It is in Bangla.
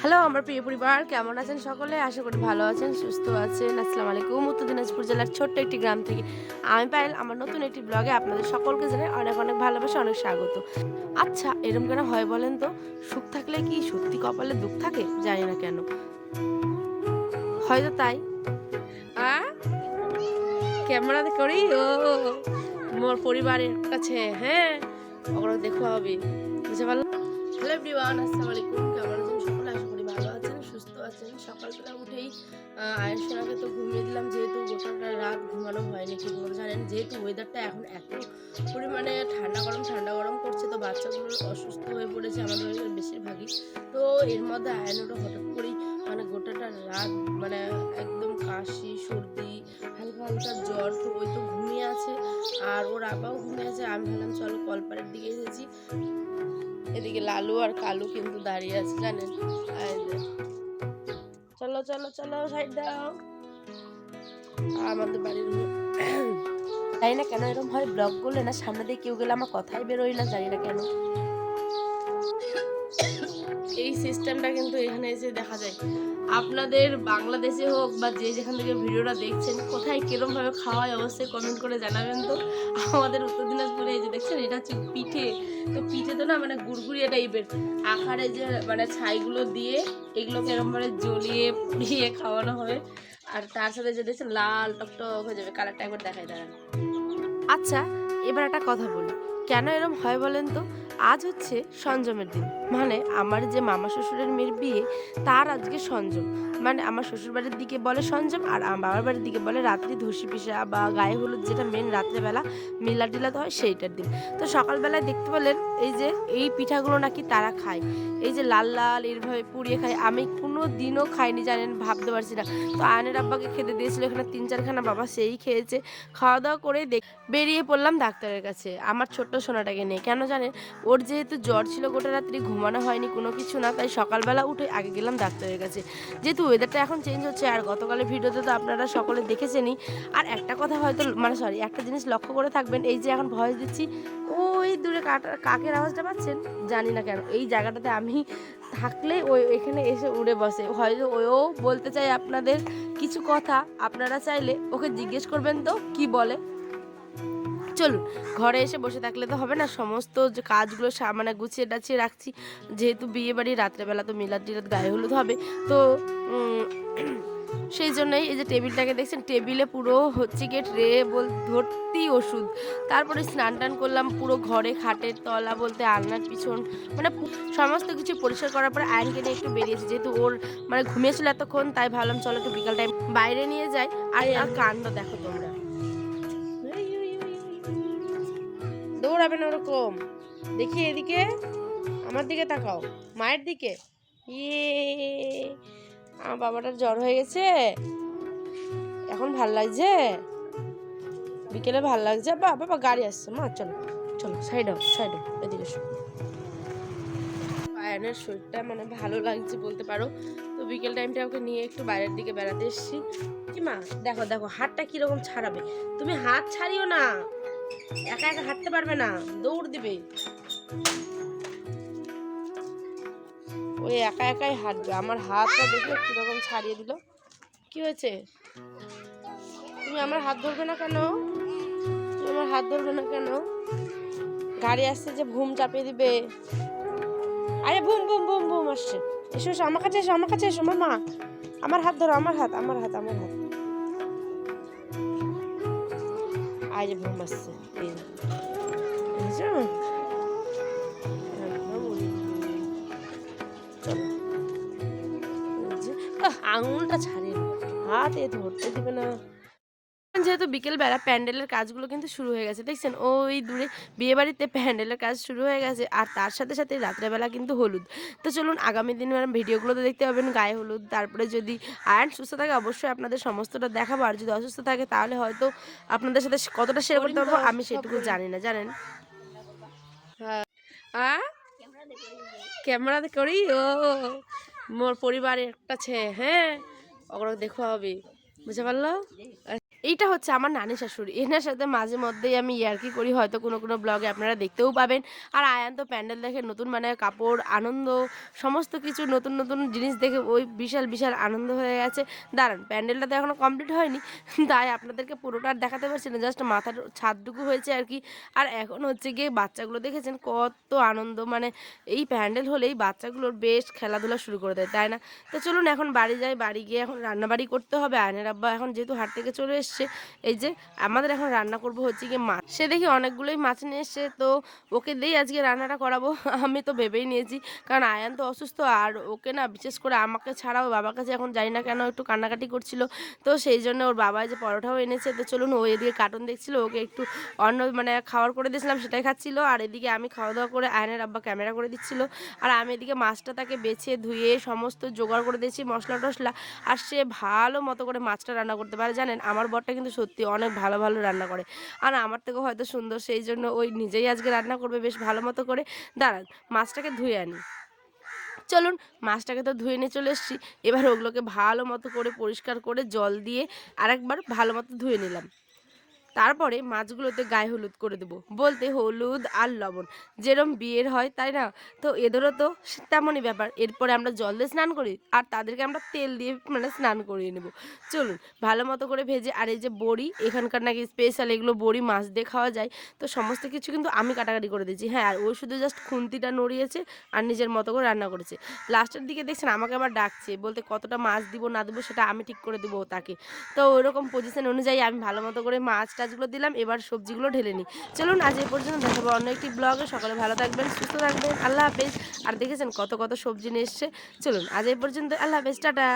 হ্যালো আমার প্রিয় পরিবার, কেমন আছেন সকলে? আশা করি ভালো আছেন, সুস্থ আছেন। আসসালামু আলাইকুম। উত্তর দিনাজপুর জেলার ছোট্ট একটি গ্রাম থেকে আমি পায়েল আমার নতুন একটি ব্লগে আপনাদের সকলকে জানাই অনেক অনেক ভালোবাসা, অনেক স্বাগত। আচ্ছা, এরকম কেন হয় বলেন তো? সুখ থাকলে কি সত্যি কপালে দুঃখ থাকে? জানি না কেন, হয়তো তাই। আ ক্যামেরাতে করি ও মোর পরিবারের কাছে, হ্যাঁ ওগুলো দেখো হবে, বুঝতে পারলাম। হ্যালো এভরিওয়ান, আসসালামু আলাইকুম। কেমন আছেন সকলে? আশা করি ভালো আছেন, সুস্থ আছেন। সকালবেলা উঠেই আয়ের সোনাকে তো ঘুমিয়ে দিলাম, যেহেতু গোটাটা রাত ঘুমানো হয়নি ঠিক মতো। জানেন, যেহেতু ওয়েদারটা এখন এত পরিমাণে ঠান্ডা গরম করছে, তো বাচ্চাগুলো অসুস্থ হয়ে পড়েছে আমাদের বাড়ির বেশিরভাগই। তো এর মধ্যে আয়নোটা হঠাৎ করেই গোটাটা রাত মানে একদম কাশি, সর্দি, হালকা হালকা জ্বর। তো ওই তো ঘুমিয়ে আছে, আর ওর আব্বাও ঘুমিয়ে আছে। আমি ভাবলাম চলো কলপাড়ের দিকে এসেছি। এদিকে লালু আর কালু কিন্তু দাঁড়িয়ে আছে, জানেন। চলো চলো চলো, সাইড দাও। আমাদের বাড়ির জানি না কেন এরকম হয়, ব্লগ করলে না সামনে দিয়ে কেউ গেলে আমার কথাই বেরোয় না, জানি না কেন। এই সিস্টেমটা কিন্তু এখানে এসে দেখা যায়। আপনাদের বাংলাদেশে হোক বা যে যেখান থেকে ভিডিওটা দেখছেন, কোথায় কিরম ভাবে খাওয়ায় অবশ্যই কমেন্ট করে জানাবেন তো। আমাদের উত্তর দিনাজপুরে এই যে দেখছেন, এটা হচ্ছে পিঠে। তো পিঠে তো না গুড়গুড়িয়া টাইপের আকারে, যে ছাইগুলো দিয়ে এগুলোকে এরকম ভাবে জ্বলিয়ে পুড়িয়ে খাওয়ানো হবে। আর তার সাথে যে দেখছেন লাল টকটক হয়ে যাবে কালারটা, একবার দেখাই দাঁড়ান। আচ্ছা, এবার একটা কথা বলি, কেন এরম হয় বলেন তো? আজ হচ্ছে সঞ্জমের দিন, আমার যে মামা শ্বশুরের মেয়ের বিয়ে, তার আজকে সঞ্জম। আমার শ্বশুর বাড়ির দিকে বলে সঞ্জম, আর আমার বাবার বাড়ির দিকে বলে রাত্রি ধসি পিসা বা গায়ে হলুদ, যেটা মেন রাত্রেবেলা মিলাদ টিলাদ হয় সেইটার দিন। তো সকালবেলায় দেখতে পেলেন এই যে এই পিঠাগুলো নাকি তারা খায়, এই যে লাল লাল এইভাবে পুড়িয়ে খায়। আমি কোনো দিনও খাইনি, জানেন, ভাবতে পারছি না। তো আয়নের আব্বাকে খেতে দিয়েছিল এখানে 3-4খানা, বাবা সেই খেয়েছে। খাওয়া দাওয়া করে বেরিয়ে পড়লাম ডাক্তারের কাছে আমার ছোট্ট সোনাটাকে নিয়ে। কেন জানেন, ওর যেহেতু জ্বর ছিল, গোটা রাত্রি ঘুমানো হয়নি, কোনো কিছু না, তাই সকালবেলা উঠে আগে গেলাম ডাক্তারের কাছে। যেহেতু ওয়েদারটা এখন চেঞ্জ হচ্ছে, আর গতকালের ভিডিওতে তো আপনারা সকলে দেখেছেনই। আর একটা কথা হয়তো সরি, একটা জিনিস লক্ষ্য করে থাকবেন, এই যে এখন ভয়েস দিচ্ছি, ওই দূরে কাকের আওয়াজটা পাচ্ছেন? জানি না কেন এই জায়গাটাতে আমি থাকলে ওই এখানে এসে উড়ে বসে। হয়তো ওও বলতে চাই আপনাদের কিছু কথা, আপনারা চাইলে ওকে জিজ্ঞেস করবেন তো কি বলে। চলুন, ঘরে এসে বসে থাকলে তো হবে না, সমস্ত যে কাজগুলো গুছিয়ে টাছিয়ে রাখছি। যেহেতু বিয়ে বাড়ি রাত্রেবেলা, তো মিলাদ টিলাদ গায়ে হলুদ হবে, তো সেই জন্যই এই যে টেবিলটাকে দেখছেন, টেবিলে পুরো হচ্ছে গিয়ে ট্রে ভর্তি ওষুধ। তারপরে স্নান টান করলাম, পুরো ঘরে খাটের তলা বলতে আলনার পিছন সমস্ত কিছু পরিষ্কার করার পরে আয়নকে নিয়ে একটু বেরিয়েছি। যেহেতু ওর ঘুমিয়েছিল এতক্ষণ, তাই ভাবলাম চলো একটু বিকাল টাইম বাইরে নিয়ে যাই। আর কাণ্ড দেখো তোমরা, দৌড়াবে না ওরকম। দেখি এদিকে, আমার দিকে তাকাও, মায়ের দিকে। ইয়ে, আমার বাবাটার জ্বর হয়ে গেছে, এখন ভাল লাগছে, বিকেলে ভাল লাগছে। বাবা গাড়ি আসছে, মা চলো চলো, সাইড হও সাইড হও, এদিকে এসো। আয়নের শরীরটা ভালো লাগছে বলতে পারো। তো বিকেল টাইমটা ওকে নিয়ে একটু বাইরের দিকে বেড়াতে এসেছি। কি মা, দেখো দেখো হাতটা কিরকম ছাড়াবে, তুমি হাত ছাড়িও না, একা একা হাঁটতে পারবে না, দৌড় দিবে। ওই একা একাই হাঁটবে। আমার হাতটা দেখলে কিরকম ছাড়িয়ে দিল। কি হয়েছে? তুমি আমার হাত ধরবে না কেন? তুমি আমার হাত ধরবে না কেন? গাড়ি আসছে যে ভুম চাপিয়ে দিবে। আরে বুম বুম বুম বুম আসছে। এসো এসো আমার কাছে, এসো আমার কাছে, এসো মামা। আমার হাত ধরো, আমার হাত আমার হাত আমার হাত। আই যে ভুম আসছে, আঙুলটা ছাড়িয়ে হাত এ ধরতে দিবে না। যেহেতু বিকেলবেলা প্যান্ডেলের কাজগুলো কিন্তু শুরু হয়ে গেছে, দেখছেন ওই দূরে বিয়ে বাড়িতে প্যান্ডেলের কাজ শুরু হয়ে গেছে, আর তার সাথে সাথে রাত্রেবেলা কিন্তু হলুদ। তো চলুন আগামী দিন ভিডিওগুলো তো দেখতে পাবেন গায়ে হলুদ। তারপরে যদি আয়ন সুস্থ থাকে অবশ্যই আপনাদের সমস্তটা দেখাবো, আর যদি অসুস্থ থাকে তাহলে হয়তো আপনাদের সাথে কতটা শেয়ার করতে পারবো আমি সেটুকু জানি না, জানেন। হ্যাঁ, ক্যামেরাতে করি ও মোর পরিবারের কাছে, হ্যাঁ ওগুলো দেখো হবে, বুঝতে পারলো। এইটা হচ্ছে আমার নানি শাশুড়ি। এনার সাথে মাঝে মধ্যেই আমি ইয়ার্কি করি, হয়তো কোনো কোনো ব্লগে আপনারা দেখতেও পাবেন। আর আয়ান তো প্যান্ডেল দেখে নতুন মানে কাপড়, আনন্দ সমস্ত কিছু নতুন নতুন জিনিস দেখে ওই বিশাল বিশাল আনন্দ হয়ে গেছে। দাঁড়ান, প্যান্ডেলটা তো এখনো কমপ্লিট হয়নি, তাই আপনাদেরকে পুরোটা আর দেখাতে পারছি না, জাস্ট মাথার ছাদটুকু হয়েছে আর কি। আর এখন হচ্ছে গিয়ে বাচ্চাগুলো দেখেছেন কত আনন্দ, মানে এই প্যান্ডেল হলেই বাচ্চাগুলোর বেশ খেলাধুলা শুরু করে দেয়, তাই না? তো চলুন এখন বাড়ি যাই, বাড়ি গিয়ে এখন রান্নাবাড়ি করতে হবে। আয়নের আব্বা এখন যেহেতু হাট থেকে চলে এসছে, এই যে আমাদের এখন রান্না করব হচ্ছে গিয়ে মাছ। সে দেখি অনেকগুলোই মাছ নিয়ে এসছে, তো ওকে দিয়েই আজকে রান্নাটা করাবো। আমি তো ভেবেই নিয়েছি, কারণ আয়ান তো অসুস্থ, আর ওকে না বিশেষ করে আমাকে ছাড়াও বাবার কাছে এখন জানি না কেন একটু কান্নাকাটি করছিল। তো সেই জন্য ওর বাবা যে পরোটাও এনেছে, তো চলুন ও এদিকে কার্টুন দেখছিল, ওকে একটু অন্য মানে খাবার করে দিয়েছিলাম, সেটাই খাচ্ছিল। আর এদিকে আমি খাওয়া দাওয়া করে আয়নের আব্বা ক্যামেরা করে দিচ্ছিল, আর আমি এদিকে মাছটা তাকে বেছে ধুয়ে সমস্ত জোগাড় করে দিয়েছি মশলা টশলা। আর সে ভালো মতো করে মাছটা রান্না করতে পারে, জানেন আমার বরটা কিন্তু সত্যি অনেক ভালো ভালো রান্না করে, আর আমার থেকেও হয়তো সুন্দর, সেই জন্য ওই নিজেই আজকে রান্না করবে বেশ ভালো মতো করে। দাঁড়ান, মাছটাকে ধুয়ে আনি। চলুন, মাছটাকে তো ধুয়ে নিয়ে চলে এসেছি, এবার ওগুলোকে ভালো মতো করে পরিষ্কার করে জল দিয়ে আরেকবার ভালো মতো ধুয়ে নিলাম। তারপরে মাছগুলোতে গায়ে হলুদ করে দেবো, বলতে হলুদ আর লবণ, যেরম বিয়ের হয় তাই না, তো এদেরও তো তেমনই ব্যাপার। এরপরে আমরা জল দিয়ে স্নান করি, আর তাদেরকে আমরা তেল দিয়ে মানে স্নান করিয়ে নেব। চলুন ভালো মতো করে ভেজে, আর এই যে বড়ি এখানকার নাকি স্পেশাল, এগুলো বড়ি মাছ দিয়ে খাওয়া যায়, তো সমস্ত কিছু কিন্তু আমি কাটাকাটি করে দিয়েছি। হ্যাঁ, আর ওই শুধু জাস্ট খুন্তিটা নড়িয়েছে আর নিজের মতো করে রান্না করেছে। লাস্টের দিকে দেখছেন আমাকে আবার ডাকছে, বলতে কতটা মাছ দিব না দেবো সেটা আমি ঠিক করে দেবো তাকে। তো ওইরকম পজিশন অনুযায়ী আমি ভালো মতো করে মাছ টাছগুলো দিলাম, এবার সবজিগুলো ঢেলে নিই। চলুন আজ এই পর্যন্ত, দেখাবো অন্য একটি ব্লগে। সকালে ভালো থাকবেন, সুস্থ থাকবেন, আল্লাহ হাফেজ। আর দেখেছেন কত কত সবজি নিয়ে এসছে। চলুন আজ এই পর্যন্ত, আল্লাহ হাফেজ, টাটা।